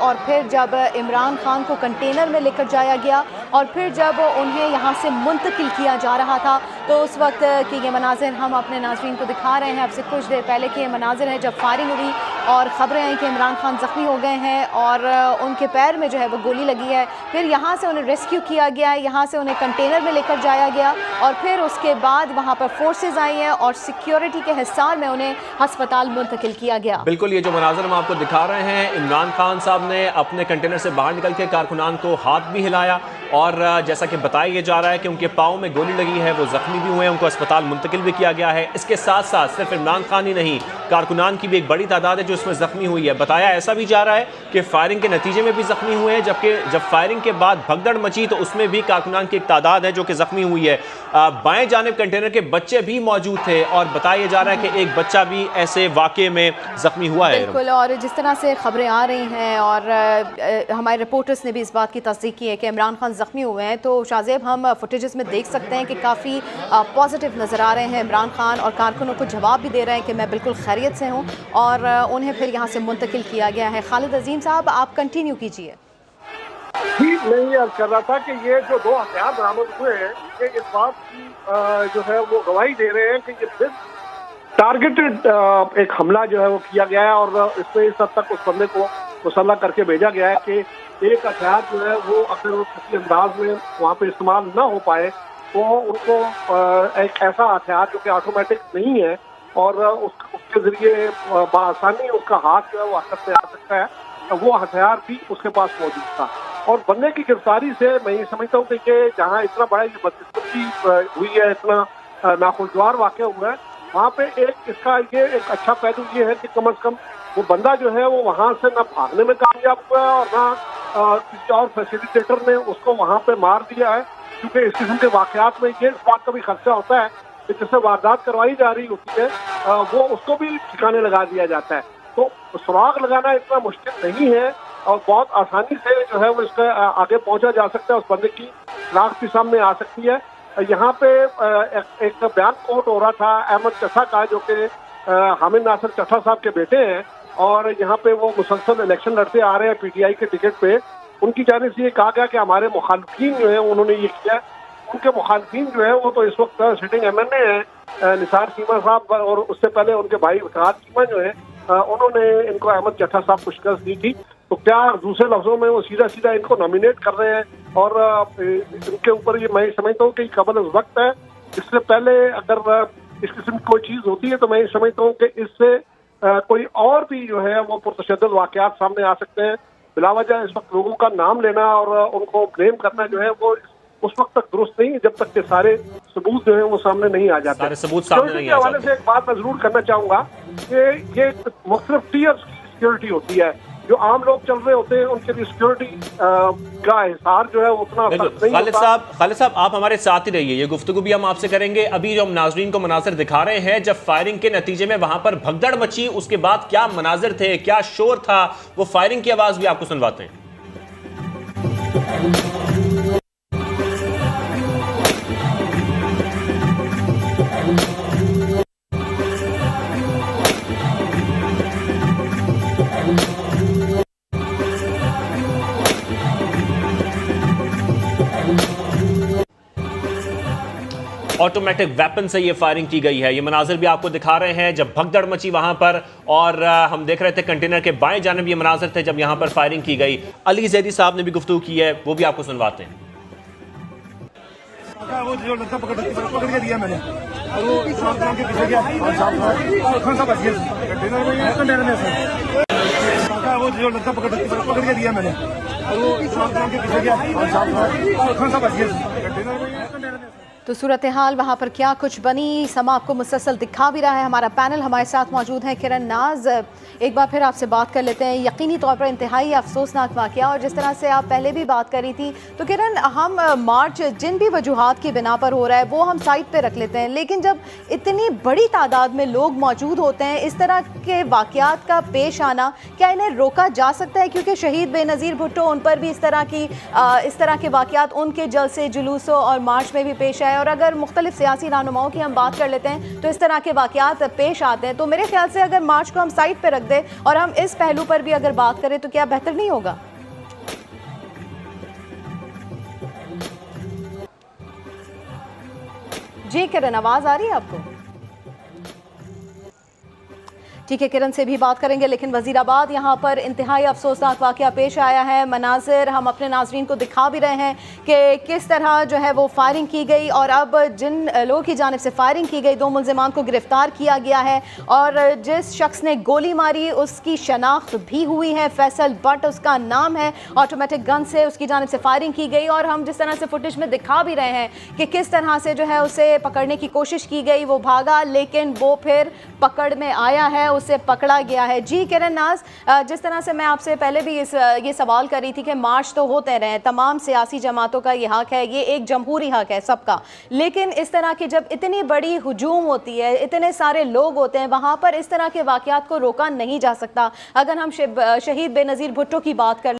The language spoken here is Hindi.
और फिर जब इमरान खान को कंटेनर में लेकर जाया गया और फिर जब उन्हें यहाँ से मुंतकिल किया जा रहा था, तो उस वक्त की ये मनाजिर हम अपने नाज़रीन को दिखा रहे हैं। अब से कुछ देर पहले के ये मनाजिर हैं जब फायरिंग हुई और ख़बरें आई कि इमरान खान ज़ख्मी हो गए हैं और उनके पैर में जो है वो गोली लगी है। फिर यहाँ से उन्हें रेस्क्यू किया गया है, यहाँ से उन्हें कंटेनर में लेकर जाया गया और फिर उसके बाद वहाँ पर फोर्सेज आई हैं और सिक्योरिटी के हिसार में उन्हें हस्पताल मुंतकिल किया गया। बिल्कुल, ये जो मनाज़र हम आपको दिखा रहे हैं, इमरान खान साहब ने अपने कंटेनर से बाहर निकल के कारकुनान को हाथ भी हिलाया और जैसा कि बताया जा रहा है कि उनके पाँव में गोली लगी है, वो ज़ख्मी भी हुए हैं, उनको अस्पताल मुंतकिल भी किया गया है। इसके साथ साथ सिर्फ इमरान खान ही नहीं, कारकुनान की भी एक बड़ी तादाद है जो इसमें ज़ख्मी हुई है। बताया ऐसा भी जा रहा है कि फायरिंग के नतीजे में भी ज़ख्मी हुए हैं, जबकि जब फायरिंग के बाद भगदड़ मची तो उसमें भी कारकुनान की एक तादाद है जो कि ज़ख्मी हुई है। बाएं जानिब कंटेनर के बच्चे भी मौजूद थे और बताया जा रहा है कि एक बच्चा भी ऐसे वाक़े में ज़ख्मी हुआ है। बिल्कुल, और जिस तरह से खबरें आ रही हैं और हमारे रिपोर्टर्स ने भी इस बात की तस्दीक की है कि इमरान खान ज़ख्मी हुए हैं, तो शाज़ेब हम फुटेजेस में देख सकते हैं कि काफ़ी पॉजिटिव नज़र आ रहे हैं इमरान खान और कारकुनों को जवाब भी दे रहे हैं कि मैं बिल्कुल खैरियत से हूँ और उन्हें फिर यहाँ से मुंतकिल किया गया है। खालिद अजीम साहब, आप कंटिन्यू कीजिए। जी, मैं ये अर्ज कर रहा था कि ये जो 2 हथियार बरामद हुए हैं, ये इस बात की जो है वो गवाही दे रहे हैं कि ये टारगेटेड एक हमला जो है वो किया गया है और इसमें इस हद तक उस बंदे को मुसल्लह करके भेजा गया है कि एक हथियार जो है वो अगर वो किसी अंदाज में वहाँ पे इस्तेमाल ना हो पाए तो उनको एक ऐसा हथियार जो कि ऑटोमेटिक नहीं है और उसके जरिए बआसानी उसका हाथ जो है वो हरकत में आ सकता है, वो हथियार भी उसके पास मौजूद था। और बंदे की गिरफ्तारी से मैं ये समझता हूँ कि जहाँ इतना बड़ा ये बदकिस्मती हुई है, इतना नाखुशगवार वाक़या हुआ है, वहाँ पे इसका ये एक अच्छा पहलू ये है कि कम से कम वो बंदा जो है वो वहाँ से ना भागने में कामयाब हुआ है और ना किसी और फैसिलिटेटर ने उसको वहाँ पे मार दिया है, क्योंकि इस किस्म के वाक़यात में ये इस बात का भी खर्चा होता है कि जिससे वारदात करवाई जा रही होती है वो उसको भी ठिकाने लगा दिया जाता है। तो सुराग लगाना इतना मुश्किल नहीं है और बहुत आसानी से जो है वो इसका आगे पहुंचा जा सकता है, उस बंदे की शनाख्त भी सामने आ सकती है। यहाँ पे एक बयान कोट हो रहा था अहमद चट्ठा का, जो कि हामिद नासिर चट्ठा साहब के बेटे हैं और यहाँ पे वो मुसलसल इलेक्शन लड़ते आ रहे हैं PTI के टिकट पे। उनकी जानिब से ये कहा गया कि हमारे मुखालिफिन जो है उन्होंने ये किया। उनके मुखालिफिन जो है वो तो इस वक्त सिटिंग MNA है निसार चीमा साहब, और उससे पहले उनके भाई विकास चीमा जो है उन्होंने इनको अहमद चट्ठा साहब को शिकस्त दी थी। तो क्या दूसरे लफ्जों में वो सीधा सीधा इनको नॉमिनेट कर रहे हैं और इनके ऊपर ये मैं समझता हूँ कि कबल वक्त है। इससे पहले अगर इस किस्म की कोई चीज़ होती है तो मैं समझता हूँ कि इससे कोई और भी जो है वो पुरतशद्दुद वाक़यात सामने आ सकते हैं। बिलावजह इस वक्त लोगों का नाम लेना और उनको ब्लेम करना जो है वो उस वक्त तक दुरुस्त नहीं है जब तक के सारे सबूत जो है वो सामने नहीं आ जाते। सारे सबूत सामने नहीं आ जाते। हवाले से एक बात मैं जरूर करना चाहूंगा कि ये मुख्तलिफ टीयर्स की सिक्योरिटी होती है। जो आम लोग चल रहे होते हैं उनके लिए सिक्योरिटी का हिसार जो है उतना सख्त नहीं होता। खालिद साहब, आप हमारे साथ ही रहिए, ये गुफ्तगू भी हम आपसे करेंगे। अभी जो हम नाजरीन को मनाजिर दिखा रहे हैं जब फायरिंग के नतीजे में वहां पर भगदड़ मची, उसके बाद क्या मनाजिर थे, क्या शोर था, वो फायरिंग की आवाज भी आपको सुनवाते हैं। ऑटोमेटिक वेपन से ये फायरिंग की गई है। ये मनाजिर भी आपको दिखा रहे हैं जब भगदड़ मची वहां पर, और हम देख रहे थे कंटेनर के बाएं जानिब ये मनाजिर थे जब यहां पर फायरिंग की गई। अली जैदी साहब ने भी गुफ्तगू की है, वो भी आपको सुनवाते हैं। वो जो लड़का पकड़ के दिया मैंने और वो के पीछे गया वो जो लड़का पकड़ के दिया मैंने और वो के पीछे गया। तो सूरत हाल वहाँ पर क्या कुछ बनी, समा आपको मुसलसल दिखा भी रहा है। हमारा पैनल हमारे साथ मौजूद है। किरण नाज, एक बार फिर आपसे बात कर लेते हैं। यकीनी तौर पर इंतहाई अफसोसनाक वाक़या, और जिस तरह से आप पहले भी बात करी थी, तो किरण हम मार्च जिन भी वजूहात की बिना पर हो रहा है वो हम साइड पर रख लेते हैं, लेकिन जब इतनी बड़ी तादाद में लोग मौजूद होते हैं, इस तरह के वाक़यात का पेश आना, क्या इन्हें रोका जा सकता है? क्योंकि शहीद बेनज़ीर भुट्टो, उन पर भी इस तरह के वाक़यात उनके जलसे जुलूसों और मार्च में भी पेश आए है। और अगर मुख्तलिफ सियासी रहनुमाओं की हम बात कर लेते हैं तो इस तरह के वाक़यात पेश आते हैं। तो मेरे ख्याल से अगर मार्च को हम साइड पर रख दें और हम इस पहलू पर भी अगर बात करें तो क्या बेहतर नहीं होगा? जी किरण, आवाज़ आ रही है आपको? ठीक है, किरण से भी बात करेंगे। लेकिन वजीराबाद यहाँ पर इंतहाई अफसोसनाक वाक़या पेश आया है। मनाज़िर हम अपने नाज़रीन को दिखा भी रहे हैं कि किस तरह जो है वो फायरिंग की गई और अब जिन लोगों की जानिब से फायरिंग की गई 2 मुल्ज़िमान को गिरफ्तार किया गया है और जिस शख्स ने गोली मारी उसकी शनाख्त भी हुई है। फैसल बट उसका नाम है। ऑटोमेटिक गन से उसकी जानिब से फायरिंग की गई और हम जिस तरह से फुटेज में दिखा भी रहे हैं कि किस तरह से जो है उसे पकड़ने की कोशिश की गई, वो भागा लेकिन वो फिर पकड़ में आया है, उसे पकड़ा गया है। जी किरण नाज, जिस तरह से मैं आपसे पहले भी ये सवाल कर रही थी कि मार्च तो होते रहे, तमाम सियासी जमातों का ये हक है, ये एक जमहूरी हक है सबका, लेकिन इस तरह की जब इतनी बड़ी हुजूम होती है, इतने सारे लोग होते हैं, वहाँ पर इस तरह के वाक़यात को रोका नहीं जा सकता। अगर हम शहीद बेनज़ीर भुट्टो की बात कर